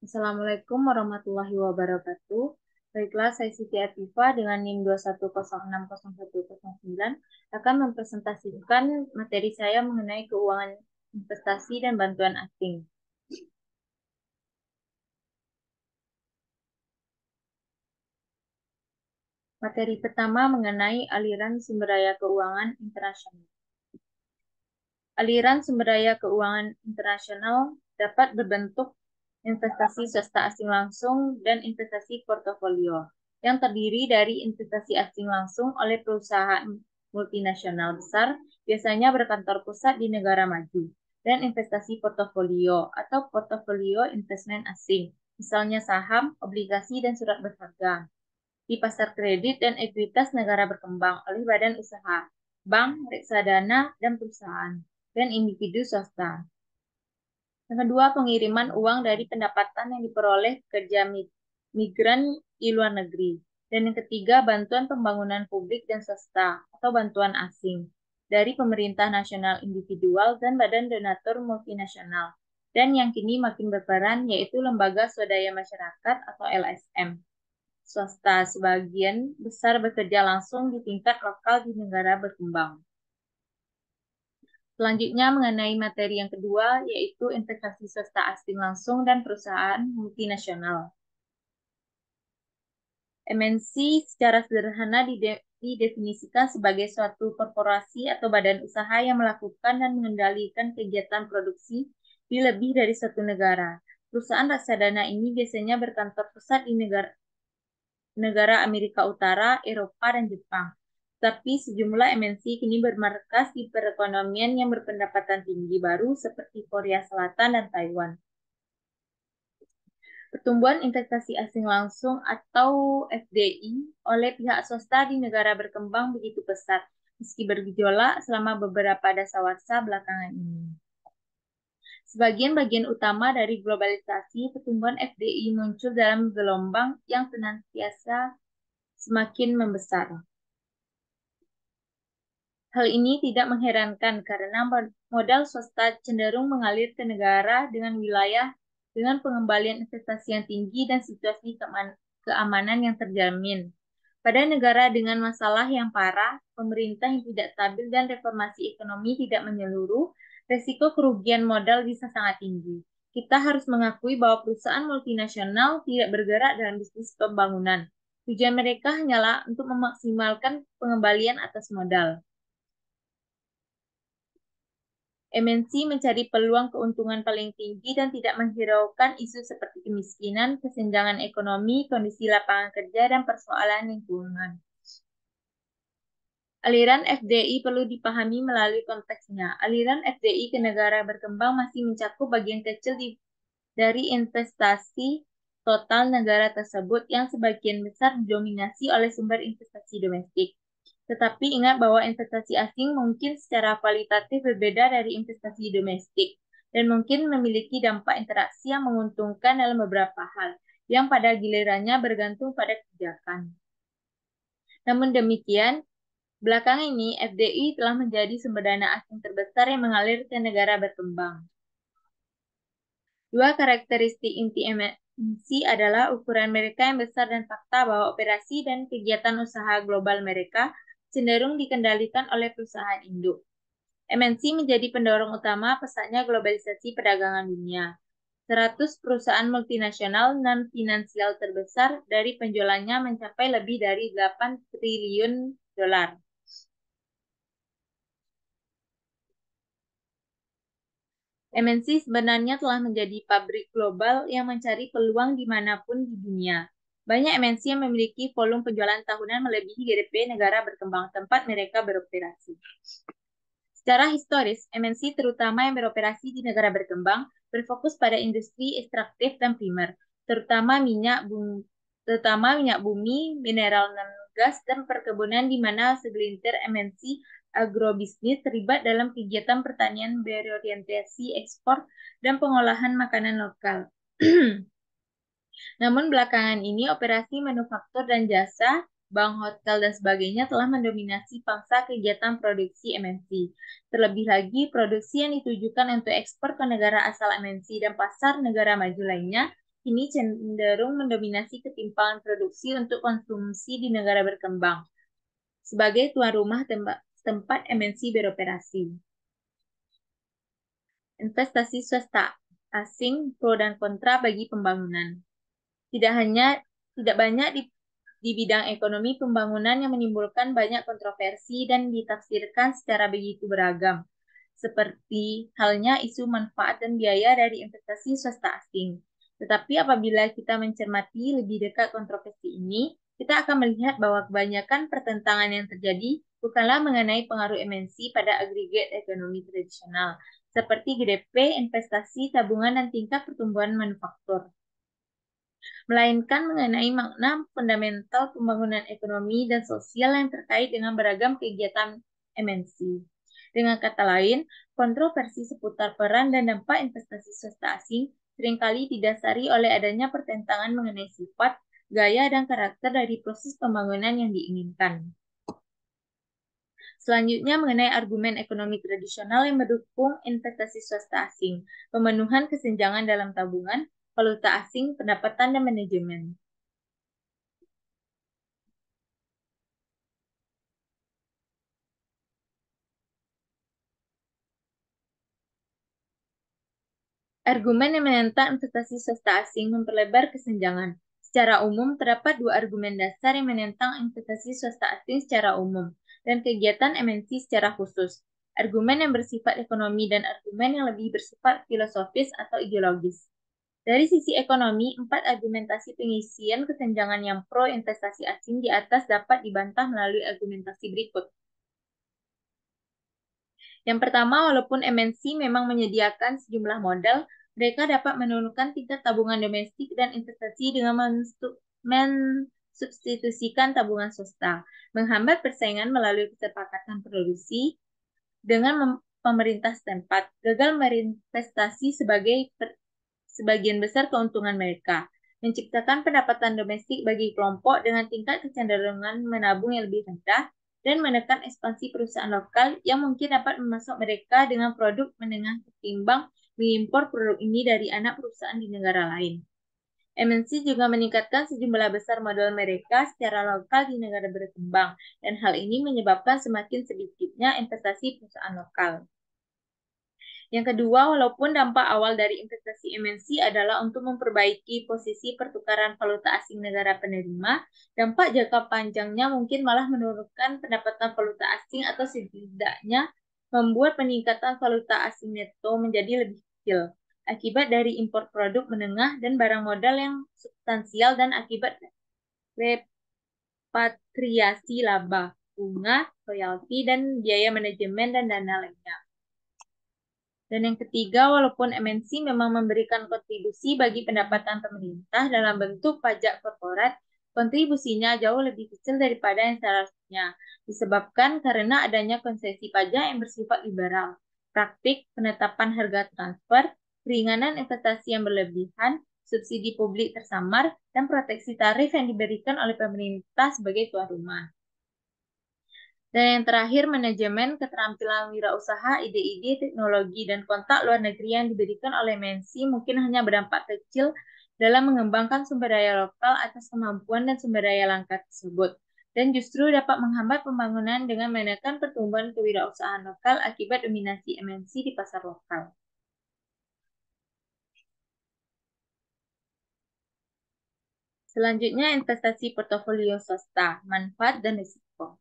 Assalamualaikum warahmatullahi wabarakatuh. Baiklah, saya Siti Atifa dengan NIM 210600109 akan mempresentasikan materi saya mengenai keuangan investasi dan bantuan asing. Materi pertama mengenai aliran sumber daya keuangan internasional. Aliran sumber daya keuangan internasional dapat berbentuk investasi swasta asing langsung dan investasi portofolio, yang terdiri dari investasi asing langsung oleh perusahaan multinasional besar, biasanya berkantor pusat di negara maju, dan investasi portofolio atau portofolio investment asing, misalnya saham, obligasi, dan surat berharga, di pasar kredit dan ekuitas negara berkembang oleh badan usaha, bank, reksadana, dan perusahaan, dan individu swasta. Yang kedua, pengiriman uang dari pendapatan yang diperoleh pekerja migran di luar negeri. Dan yang ketiga, bantuan pembangunan publik dan swasta atau bantuan asing dari pemerintah nasional individual dan badan donatur multinasional. Dan yang kini makin berperan yaitu lembaga swadaya masyarakat atau LSM. Swasta sebagian besar bekerja langsung di tingkat lokal di negara berkembang. Selanjutnya mengenai materi yang kedua, yaitu investasi swasta asing langsung dan perusahaan multinasional. MNC secara sederhana didefinisikan sebagai suatu korporasi atau badan usaha yang melakukan dan mengendalikan kegiatan produksi di lebih dari satu negara. Perusahaan reksadana ini biasanya berkantor pusat di negara Amerika Utara, Eropa, dan Jepang. Tapi sejumlah MNC kini bermarkas di perekonomian yang berpendapatan tinggi baru seperti Korea Selatan dan Taiwan. Pertumbuhan investasi asing langsung atau FDI oleh pihak swasta di negara berkembang begitu pesat, meski bergejolak selama beberapa dasawarsa belakangan ini. Sebagian bagian utama dari globalisasi, pertumbuhan FDI muncul dalam gelombang yang senantiasa semakin membesar. Hal ini tidak mengherankan karena modal swasta cenderung mengalir ke negara dengan wilayah dengan pengembalian investasi yang tinggi dan situasi keamanan yang terjamin. Pada negara dengan masalah yang parah, pemerintah yang tidak stabil dan reformasi ekonomi tidak menyeluruh, resiko kerugian modal bisa sangat tinggi. Kita harus mengakui bahwa perusahaan multinasional tidak bergerak dalam bisnis pembangunan. Tujuan mereka hanyalah untuk memaksimalkan pengembalian atas modal. MNC mencari peluang keuntungan paling tinggi dan tidak menghiraukan isu seperti kemiskinan, kesenjangan ekonomi, kondisi lapangan kerja, dan persoalan lingkungan. Aliran FDI perlu dipahami melalui konteksnya. Aliran FDI ke negara berkembang masih mencakup bagian kecil dari investasi total negara tersebut yang sebagian besar didominasi oleh sumber investasi domestik. Tetapi ingat bahwa investasi asing mungkin secara kualitatif berbeda dari investasi domestik dan mungkin memiliki dampak interaksi yang menguntungkan dalam beberapa hal, yang pada gilirannya bergantung pada kebijakan. Namun demikian, belakangan ini FDI telah menjadi sumber dana asing terbesar yang mengalir ke negara berkembang. Dua karakteristik inti MNC adalah ukuran mereka yang besar dan fakta bahwa operasi dan kegiatan usaha global mereka cenderung dikendalikan oleh perusahaan induk. MNC menjadi pendorong utama pesatnya globalisasi perdagangan dunia. 100 perusahaan multinasional non-finansial terbesar dari penjualannya mencapai lebih dari 8 triliun dolar. MNC sebenarnya telah menjadi pabrik global yang mencari peluang dimanapun di dunia. Banyak MNC yang memiliki volume penjualan tahunan melebihi GDP negara berkembang tempat mereka beroperasi. Secara historis, MNC terutama yang beroperasi di negara berkembang berfokus pada industri ekstraktif dan primer, terutama minyak bumi, mineral non-gas, dan perkebunan di mana segelintir MNC agrobisnis terlibat dalam kegiatan pertanian berorientasi ekspor dan pengolahan makanan lokal. Namun belakangan ini operasi manufaktur dan jasa, bank, hotel, dan sebagainya telah mendominasi pangsa kegiatan produksi MNC. Terlebih lagi, produksi yang ditujukan untuk ekspor ke negara asal MNC dan pasar negara maju lainnya kini cenderung mendominasi ketimpangan produksi untuk konsumsi di negara berkembang sebagai tuan rumah tempat MNC beroperasi. Investasi swasta asing pro dan kontra bagi pembangunan. Tidak banyak di bidang ekonomi pembangunan yang menimbulkan banyak kontroversi dan ditafsirkan secara begitu beragam, seperti halnya isu manfaat dan biaya dari investasi swasta asing. Tetapi apabila kita mencermati lebih dekat kontroversi ini, kita akan melihat bahwa kebanyakan pertentangan yang terjadi bukanlah mengenai pengaruh MNC pada agregat ekonomi tradisional, seperti GDP, investasi, tabungan, dan tingkat pertumbuhan manufaktur, melainkan mengenai makna fundamental pembangunan ekonomi dan sosial yang terkait dengan beragam kegiatan MNC. Dengan kata lain, kontroversi seputar peran dan dampak investasi swasta asing seringkali didasari oleh adanya pertentangan mengenai sifat, gaya, dan karakter dari proses pembangunan yang diinginkan. Selanjutnya mengenai argumen ekonomi tradisional yang mendukung investasi swasta asing, pemenuhan kesenjangan dalam tabungan, valuta asing, pendapatan, dan manajemen. Argumen yang menentang investasi swasta asing memperlebar kesenjangan. Secara umum, terdapat dua argumen dasar yang menentang investasi swasta asing secara umum dan kegiatan MNC secara khusus. Argumen yang bersifat ekonomi dan argumen yang lebih bersifat filosofis atau ideologis. Dari sisi ekonomi, 4 argumentasi pengisian kesenjangan yang pro investasi asing di atas dapat dibantah melalui argumentasi berikut. Yang pertama, walaupun MNC memang menyediakan sejumlah modal, mereka dapat menurunkan tingkat tabungan domestik dan investasi dengan mensubstitusikan tabungan swasta, menghambat persaingan melalui kesepakatan produksi dengan pemerintah setempat, gagal berinvestasi sebagian besar keuntungan mereka, menciptakan pendapatan domestik bagi kelompok dengan tingkat kecenderungan menabung yang lebih rendah, dan menekan ekspansi perusahaan lokal yang mungkin dapat memasok mereka dengan produk menengah ketimbang mengimpor produk ini dari anak perusahaan di negara lain. MNC juga meningkatkan sejumlah besar modal mereka secara lokal di negara berkembang, dan hal ini menyebabkan semakin sedikitnya investasi perusahaan lokal. Yang kedua, walaupun dampak awal dari investasi MNC adalah untuk memperbaiki posisi pertukaran valuta asing negara penerima, dampak jangka panjangnya mungkin malah menurunkan pendapatan valuta asing atau setidaknya membuat peningkatan valuta asing neto menjadi lebih kecil akibat dari impor produk menengah dan barang modal yang substansial dan akibat repatriasi laba, bunga, royalti, dan biaya manajemen dan dana lainnya. Dan yang ketiga, walaupun MNC memang memberikan kontribusi bagi pendapatan pemerintah dalam bentuk pajak korporat, kontribusinya jauh lebih kecil daripada yang seharusnya, disebabkan karena adanya konsesi pajak yang bersifat liberal, praktik penetapan harga transfer, keringanan investasi yang berlebihan, subsidi publik tersamar, dan proteksi tarif yang diberikan oleh pemerintah sebagai tuan rumah. Dan yang terakhir, manajemen, keterampilan wirausaha, ide-ide, teknologi, dan kontak luar negeri yang diberikan oleh MNC mungkin hanya berdampak kecil dalam mengembangkan sumber daya lokal atas kemampuan dan sumber daya langka tersebut, dan justru dapat menghambat pembangunan dengan menekan pertumbuhan kewirausahaan lokal akibat dominasi MNC di pasar lokal. Selanjutnya, investasi portofolio swasta, manfaat dan risiko.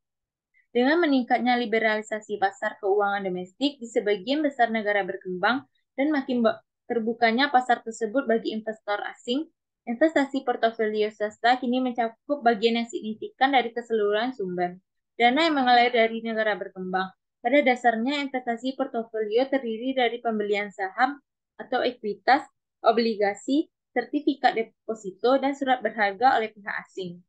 Dengan meningkatnya liberalisasi pasar keuangan domestik di sebagian besar negara berkembang dan makin terbukanya pasar tersebut bagi investor asing, investasi portofolio swasta kini mencakup bagian yang signifikan dari keseluruhan sumber dana yang mengalir dari negara berkembang. Pada dasarnya, investasi portofolio terdiri dari pembelian saham atau ekuitas, obligasi, sertifikat deposito, dan surat berharga oleh pihak asing.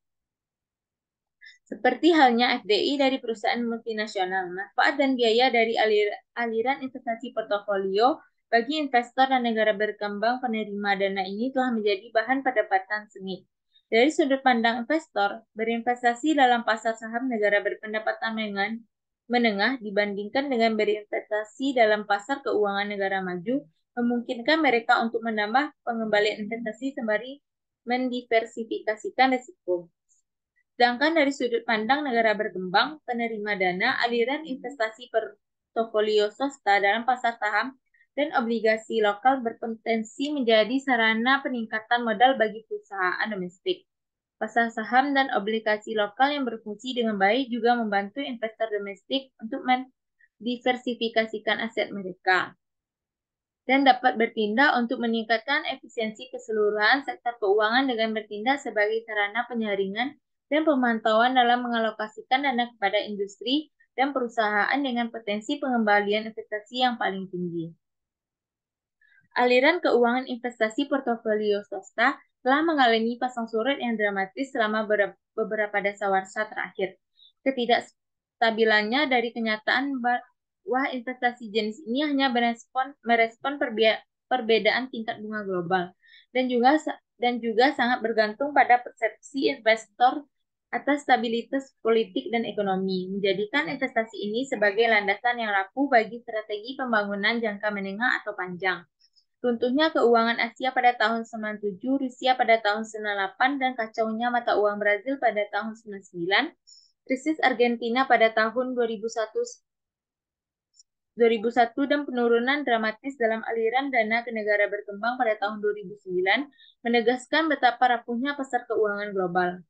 Seperti halnya FDI dari perusahaan multinasional, manfaat dan biaya dari aliran investasi portofolio bagi investor dan negara berkembang penerima dana ini telah menjadi bahan perdebatan sengit. Dari sudut pandang investor, berinvestasi dalam pasar saham negara berpendapatan menengah dibandingkan dengan berinvestasi dalam pasar keuangan negara maju memungkinkan mereka untuk menambah pengembalian investasi sembari mendiversifikasikan risiko. Sedangkan dari sudut pandang negara berkembang, penerima dana, aliran investasi portofolio swasta dalam pasar saham dan obligasi lokal berpotensi menjadi sarana peningkatan modal bagi perusahaan domestik. Pasar saham dan obligasi lokal yang berfungsi dengan baik juga membantu investor domestik untuk mendiversifikasikan aset mereka dan dapat bertindak untuk meningkatkan efisiensi keseluruhan sektor keuangan dengan bertindak sebagai sarana penyaringan dan pemantauan dalam mengalokasikan dana kepada industri dan perusahaan dengan potensi pengembalian investasi yang paling tinggi. Aliran keuangan investasi portofolio swasta telah mengalami pasang surut yang dramatis selama beberapa dasawarsa terakhir. Ketidakstabilannya dari kenyataan bahwa investasi jenis ini hanya merespon perbedaan tingkat bunga global dan juga sangat bergantung pada persepsi investor atas stabilitas politik dan ekonomi, menjadikan investasi ini sebagai landasan yang rapuh bagi strategi pembangunan jangka menengah atau panjang. Runtuhnya keuangan Asia pada tahun 97, Rusia pada tahun 98, dan kacaunya mata uang Brazil pada tahun 99, krisis Argentina pada tahun 2001 dan penurunan dramatis dalam aliran dana ke negara berkembang pada tahun 2009 menegaskan betapa rapuhnya pasar keuangan global.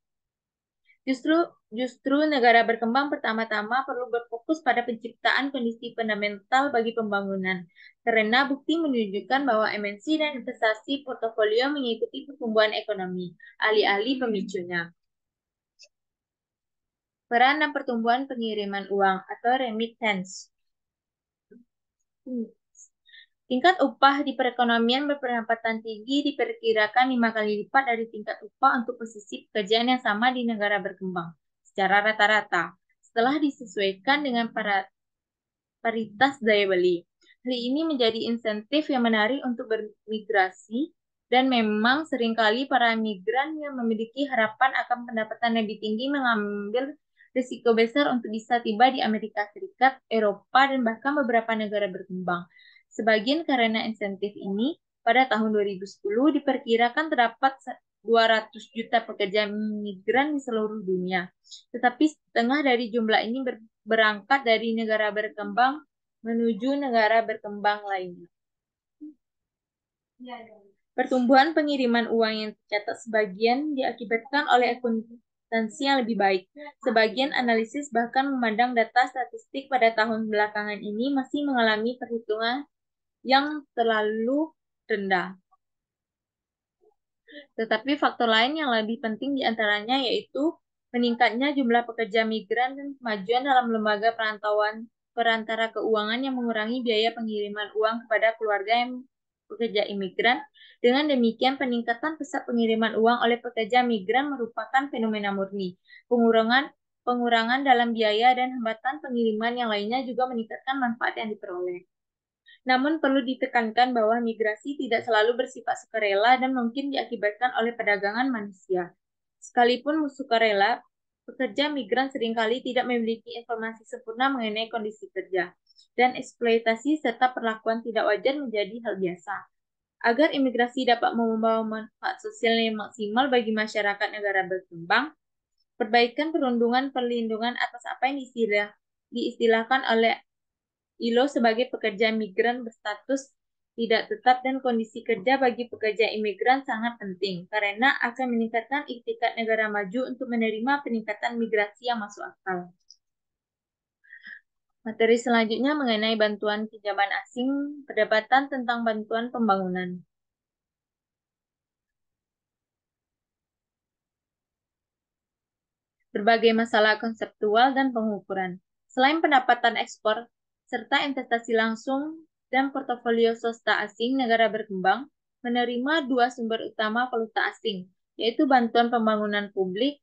Justru negara berkembang pertama-tama perlu berfokus pada penciptaan kondisi fundamental bagi pembangunan, karena bukti menunjukkan bahwa MNC dan investasi portofolio mengikuti pertumbuhan ekonomi, alih-alih pemicunya. Peran dan pertumbuhan pengiriman uang atau remittance. Tingkat upah di perekonomian berpendapatan tinggi diperkirakan 5 kali lipat dari tingkat upah untuk posisi pekerjaan yang sama di negara berkembang secara rata-rata, setelah disesuaikan dengan paritas daya beli. Hal ini menjadi insentif yang menarik untuk bermigrasi, dan memang seringkali para migran yang memiliki harapan akan pendapatan lebih tinggi mengambil risiko besar untuk bisa tiba di Amerika Serikat, Eropa, dan bahkan beberapa negara berkembang. Sebagian karena insentif ini, pada tahun 2010 diperkirakan terdapat 200 juta pekerja migran di seluruh dunia. Tetapi setengah dari jumlah ini berangkat dari negara berkembang menuju negara berkembang lainnya. Pertumbuhan pengiriman uang yang tercatat sebagian diakibatkan oleh akuntansi yang lebih baik. Sebagian analisis bahkan memandang data statistik pada tahun belakangan ini masih mengalami perhitungan yang terlalu rendah. Tetapi faktor lain yang lebih penting diantaranya yaitu meningkatnya jumlah pekerja migran dan kemajuan dalam lembaga perantara keuangan yang mengurangi biaya pengiriman uang kepada keluarga yang pekerja imigran. Dengan demikian, peningkatan pesat pengiriman uang oleh pekerja migran merupakan fenomena murni. Pengurangan dalam biaya dan hambatan pengiriman yang lainnya juga meningkatkan manfaat yang diperoleh. Namun perlu ditekankan bahwa migrasi tidak selalu bersifat sukarela dan mungkin diakibatkan oleh perdagangan manusia. Sekalipun sukarela, pekerja migran seringkali tidak memiliki informasi sempurna mengenai kondisi kerja, dan eksploitasi serta perlakuan tidak wajar menjadi hal biasa. Agar imigrasi dapat membawa manfaat sosial yang maksimal bagi masyarakat negara berkembang, perbaikan perlindungan atas apa yang diistilahkan oleh ILO sebagai pekerja migran berstatus tidak tetap dan kondisi kerja bagi pekerja imigran sangat penting karena akan meningkatkan iktikat negara maju untuk menerima peningkatan migrasi yang masuk akal. Materi selanjutnya mengenai bantuan pinjaman asing, perdebatan tentang bantuan pembangunan. Berbagai masalah konseptual dan pengukuran. Selain pendapatan ekspor, serta investasi langsung dan portofolio swasta asing negara berkembang, menerima dua sumber utama valuta asing, yaitu bantuan pembangunan publik,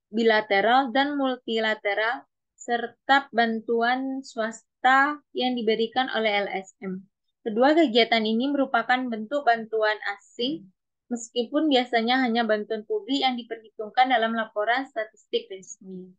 bilateral dan multilateral, serta bantuan swasta yang diberikan oleh LSM. Kedua kegiatan ini merupakan bentuk bantuan asing, meskipun biasanya hanya bantuan publik yang diperhitungkan dalam laporan statistik resmi.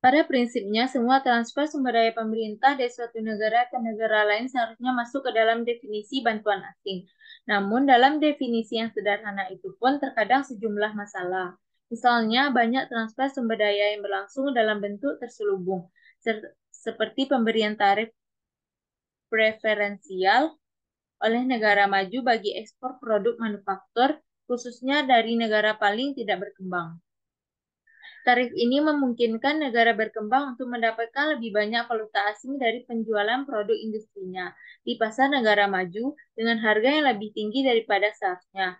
Pada prinsipnya, semua transfer sumber daya pemerintah dari suatu negara ke negara lain seharusnya masuk ke dalam definisi bantuan asing. Namun, dalam definisi yang sederhana itu pun terkadang sejumlah masalah. Misalnya, banyak transfer sumber daya yang berlangsung dalam bentuk terselubung, seperti pemberian tarif preferensial oleh negara maju bagi ekspor produk manufaktur, khususnya dari negara paling tidak berkembang. Tarif ini memungkinkan negara berkembang untuk mendapatkan lebih banyak valuta asing dari penjualan produk industrinya di pasar negara maju dengan harga yang lebih tinggi daripada seharusnya.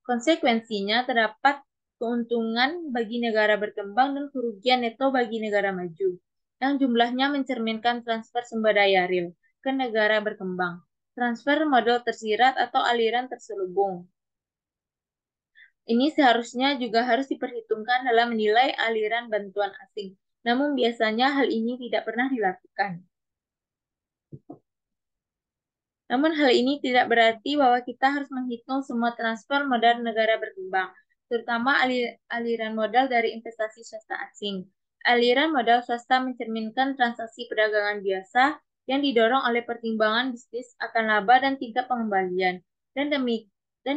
Konsekuensinya terdapat keuntungan bagi negara berkembang dan kerugian neto bagi negara maju, yang jumlahnya mencerminkan transfer sumber daya real ke negara berkembang, transfer modal tersirat atau aliran terselubung. Ini seharusnya juga harus diperhitungkan dalam menilai aliran bantuan asing. Namun biasanya hal ini tidak pernah dilakukan. Namun hal ini tidak berarti bahwa kita harus menghitung semua transfer modal negara berkembang, terutama aliran modal dari investasi swasta asing. Aliran modal swasta mencerminkan transaksi perdagangan biasa yang didorong oleh pertimbangan bisnis akan laba dan tingkat pengembalian. Dan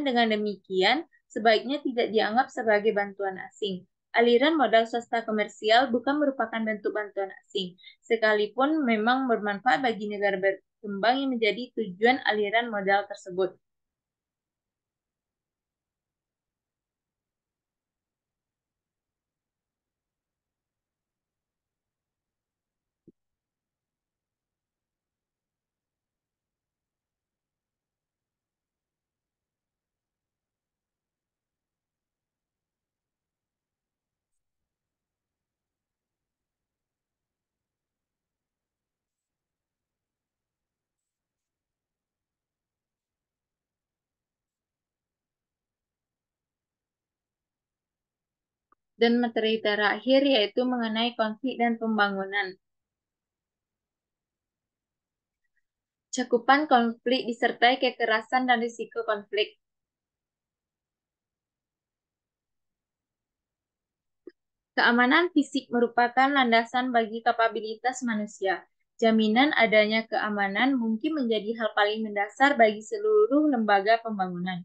dengan demikian, sebaiknya tidak dianggap sebagai bantuan asing. Aliran modal swasta komersial bukan merupakan bentuk bantuan asing, sekalipun memang bermanfaat bagi negara berkembang yang menjadi tujuan aliran modal tersebut. Dan materi terakhir yaitu mengenai konflik dan pembangunan. Cakupan konflik disertai kekerasan dan risiko konflik. Keamanan fisik merupakan landasan bagi kapabilitas manusia. Jaminan adanya keamanan mungkin menjadi hal paling mendasar bagi seluruh lembaga pembangunan.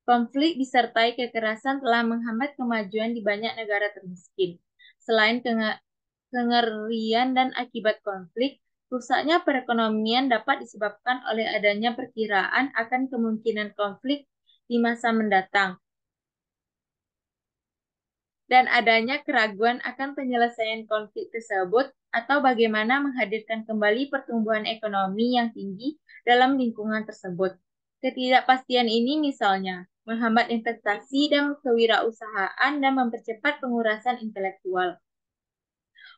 Konflik disertai kekerasan telah menghambat kemajuan di banyak negara termiskin. Selain kengerian dan akibat konflik, rusaknya perekonomian dapat disebabkan oleh adanya perkiraan akan kemungkinan konflik di masa mendatang dan adanya keraguan akan penyelesaian konflik tersebut atau bagaimana menghadirkan kembali pertumbuhan ekonomi yang tinggi dalam lingkungan tersebut. Ketidakpastian ini misalnya menghambat investasi dan kewirausahaan dan mempercepat pengurasan intelektual.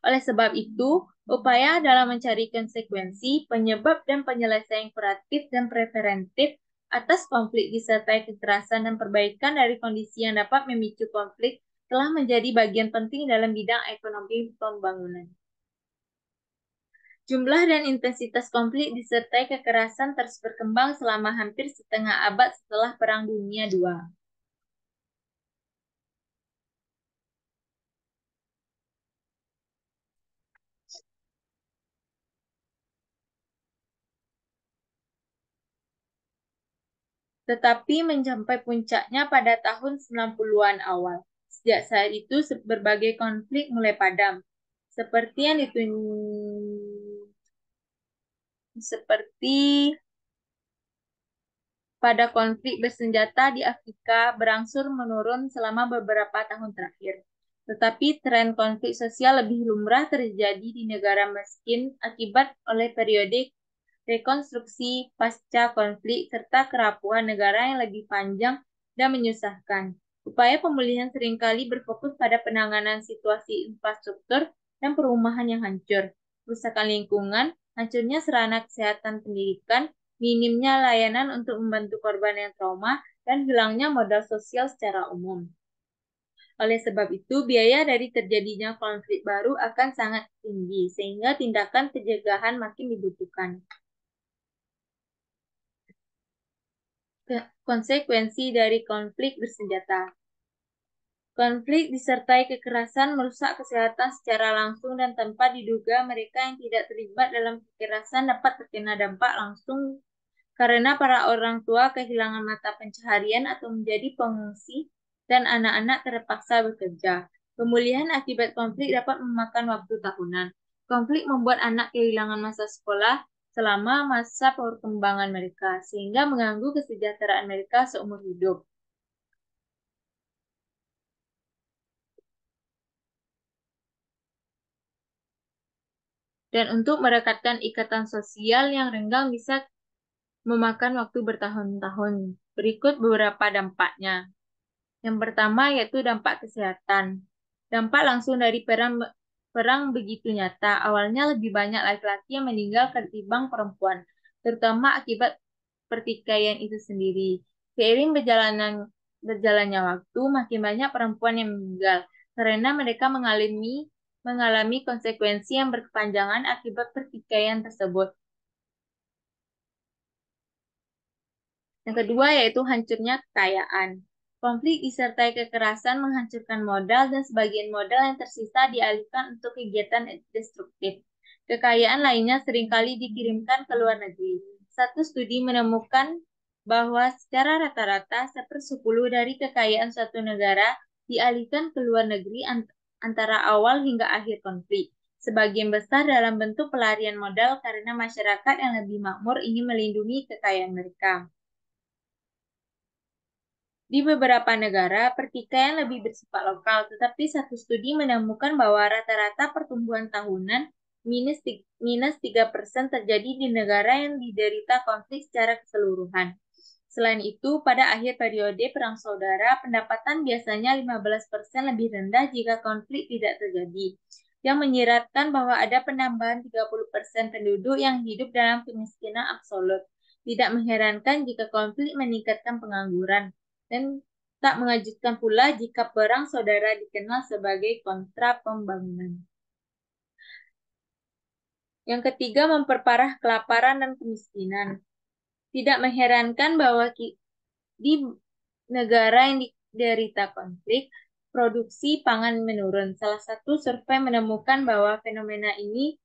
Oleh sebab itu, upaya dalam mencari konsekuensi, penyebab dan penyelesaian kuratif dan preventif atas konflik disertai kekerasan dan perbaikan dari kondisi yang dapat memicu konflik telah menjadi bagian penting dalam bidang ekonomi pembangunan. Jumlah dan intensitas konflik disertai kekerasan terus berkembang selama hampir setengah abad setelah Perang Dunia II. Tetapi mencapai puncaknya pada tahun 90-an awal. Sejak saat itu, berbagai konflik mulai padam. Seperti yang ditunjuk seperti pada konflik bersenjata di Afrika berangsur menurun selama beberapa tahun terakhir. Tetapi tren konflik sosial lebih lumrah terjadi di negara miskin akibat oleh periode rekonstruksi pasca konflik serta kerapuhan negara yang lebih panjang dan menyusahkan. Upaya pemulihan seringkali berfokus pada penanganan situasi infrastruktur dan perumahan yang hancur, kerusakan lingkungan, hancurnya sarana kesehatan pendidikan, minimnya layanan untuk membantu korban yang trauma, dan hilangnya modal sosial secara umum. Oleh sebab itu, biaya dari terjadinya konflik baru akan sangat tinggi, sehingga tindakan pencegahan makin dibutuhkan. Konsekuensi dari konflik bersenjata. Konflik disertai kekerasan merusak kesehatan secara langsung dan tanpa diduga. Mereka yang tidak terlibat dalam kekerasan dapat terkena dampak langsung karena para orang tua kehilangan mata pencaharian atau menjadi pengungsi dan anak-anak terpaksa bekerja. Pemulihan akibat konflik dapat memakan waktu tahunan. Konflik membuat anak kehilangan masa sekolah selama masa perkembangan mereka, sehingga mengganggu kesejahteraan mereka seumur hidup. Dan untuk merekatkan ikatan sosial yang renggang bisa memakan waktu bertahun-tahun. Berikut beberapa dampaknya. Yang pertama yaitu dampak kesehatan. Dampak langsung dari perang begitu nyata. Awalnya lebih banyak laki-laki yang meninggal ketimbang perempuan, terutama akibat pertikaian itu sendiri. Seiring berjalannya waktu, makin banyak perempuan yang meninggal karena mereka mengalami konsekuensi yang berkepanjangan akibat pertikaian tersebut. Yang kedua yaitu hancurnya kekayaan. Konflik disertai kekerasan menghancurkan modal dan sebagian modal yang tersisa dialihkan untuk kegiatan destruktif. Kekayaan lainnya seringkali dikirimkan ke luar negeri. Satu studi menemukan bahwa secara rata-rata 1/10 dari kekayaan suatu negara dialihkan ke luar negeri antara awal hingga akhir konflik. Sebagian besar dalam bentuk pelarian modal karena masyarakat yang lebih makmur ingin melindungi kekayaan mereka. Di beberapa negara, pertikaian lebih bersifat lokal, tetapi satu studi menemukan bahwa rata-rata pertumbuhan tahunan minus 3% terjadi di negara yang diderita konflik secara keseluruhan. Selain itu, pada akhir periode Perang Saudara, pendapatan biasanya 15% lebih rendah jika konflik tidak terjadi, yang menyiratkan bahwa ada penambahan 30% penduduk yang hidup dalam kemiskinan absolut. Tidak mengherankan jika konflik meningkatkan pengangguran, dan tak mengejutkan pula jika Perang Saudara dikenal sebagai kontra pembangunan. Yang ketiga, memperparah kelaparan dan kemiskinan. Tidak mengherankan bahwa di negara yang diderita konflik, produksi pangan menurun. Salah satu survei menemukan bahwa fenomena ini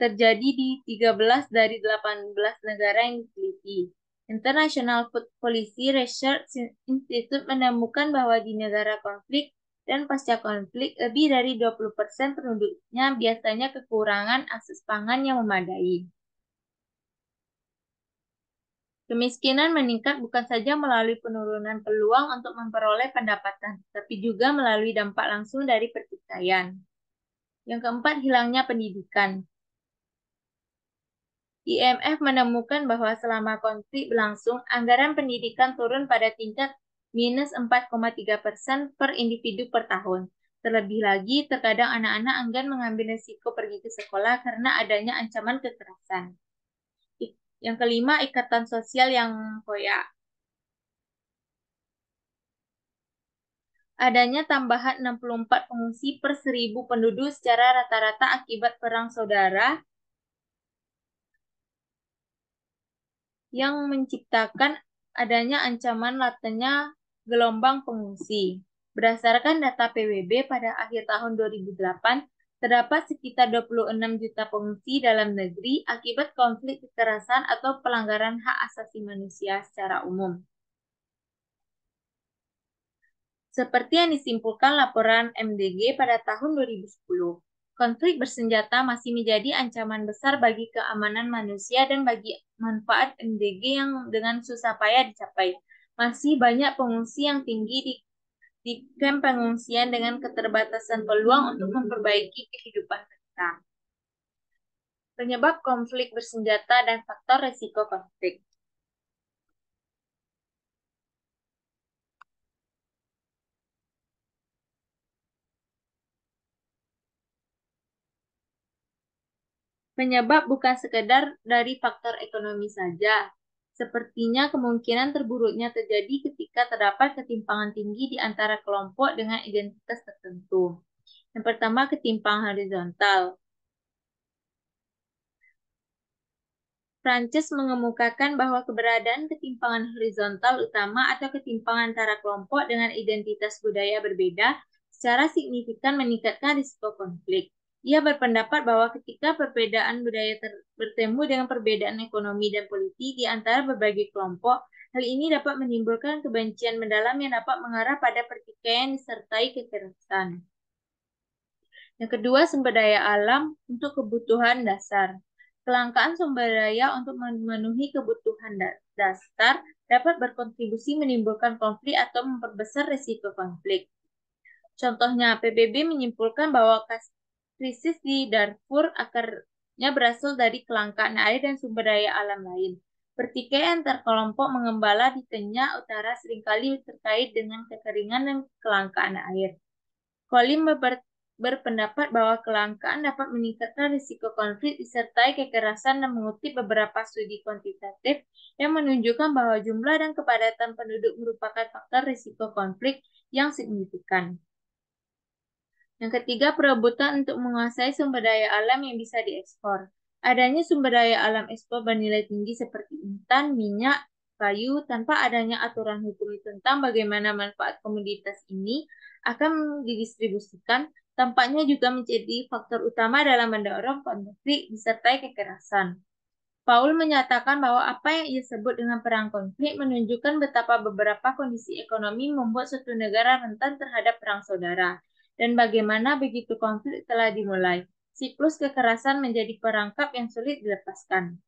terjadi di 13 dari 18 negara yang diteliti. International Food Policy Research Institute menemukan bahwa di negara konflik dan pasca konflik, lebih dari 20% penduduknya biasanya kekurangan akses pangan yang memadai. Kemiskinan meningkat bukan saja melalui penurunan peluang untuk memperoleh pendapatan, tapi juga melalui dampak langsung dari pertikaian. Yang keempat, hilangnya pendidikan. IMF menemukan bahwa selama konflik berlangsung, anggaran pendidikan turun pada tingkat minus 4,3% per individu per tahun. Terlebih lagi, terkadang anak-anak enggan mengambil risiko pergi ke sekolah karena adanya ancaman kekerasan. Yang kelima, ikatan sosial yang koyak. Adanya tambahan 64 pengungsi per 1.000 penduduk secara rata-rata akibat perang saudara yang menciptakan adanya ancaman latennya gelombang pengungsi. Berdasarkan data PBB pada akhir tahun 2008, terdapat sekitar 26 juta pengungsi dalam negeri akibat konflik kekerasan atau pelanggaran hak asasi manusia secara umum. Seperti yang disimpulkan laporan MDG pada tahun 2010, konflik bersenjata masih menjadi ancaman besar bagi keamanan manusia dan bagi manfaat MDG yang dengan susah payah dicapai. Masih banyak pengungsi yang tinggi di kamp pengungsian dengan keterbatasan peluang untuk memperbaiki kehidupan mereka. Penyebab konflik bersenjata dan faktor risiko konflik. Penyebab bukan sekedar dari faktor ekonomi saja. Sepertinya kemungkinan terburuknya terjadi ketika terdapat ketimpangan tinggi di antara kelompok dengan identitas tertentu. Yang pertama, ketimpangan horizontal. Prancis mengemukakan bahwa keberadaan ketimpangan horizontal utama atau ketimpangan antara kelompok dengan identitas budaya berbeda secara signifikan meningkatkan risiko konflik. Ia berpendapat bahwa ketika perbedaan budaya bertemu dengan perbedaan ekonomi dan politik di antara berbagai kelompok, hal ini dapat menimbulkan kebencian mendalam yang dapat mengarah pada pertikaian disertai kekerasan. Yang kedua, sumber daya alam untuk kebutuhan dasar. Kelangkaan sumber daya untuk memenuhi kebutuhan dasar dapat berkontribusi menimbulkan konflik atau memperbesar risiko konflik. Contohnya, PBB menyimpulkan bahwa krisis di Darfur akarnya berasal dari kelangkaan air dan sumber daya alam lain. Pertikaian antar kelompok mengembala di Kenya Utara seringkali terkait dengan kekeringan dan kelangkaan air. Kolim berpendapat bahwa kelangkaan dapat meningkatkan risiko konflik disertai kekerasan dan mengutip beberapa studi kuantitatif yang menunjukkan bahwa jumlah dan kepadatan penduduk merupakan faktor risiko konflik yang signifikan. Yang ketiga, perebutan untuk menguasai sumber daya alam yang bisa diekspor. Adanya sumber daya alam ekspor bernilai tinggi seperti intan, minyak, kayu, tanpa adanya aturan hukum tentang bagaimana manfaat komoditas ini akan didistribusikan, tampaknya juga menjadi faktor utama dalam mendorong konflik disertai kekerasan. Paul menyatakan bahwa apa yang ia sebut dengan perang konflik menunjukkan betapa beberapa kondisi ekonomi membuat suatu negara rentan terhadap perang saudara, dan bagaimana begitu konflik telah dimulai, siklus kekerasan menjadi perangkap yang sulit dilepaskan.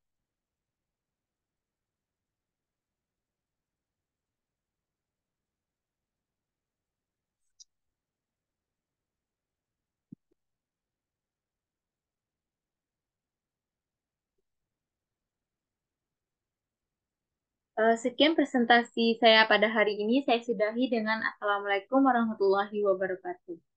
Sekian presentasi saya pada hari ini. Saya sudahi dengan Assalamualaikum warahmatullahi wabarakatuh.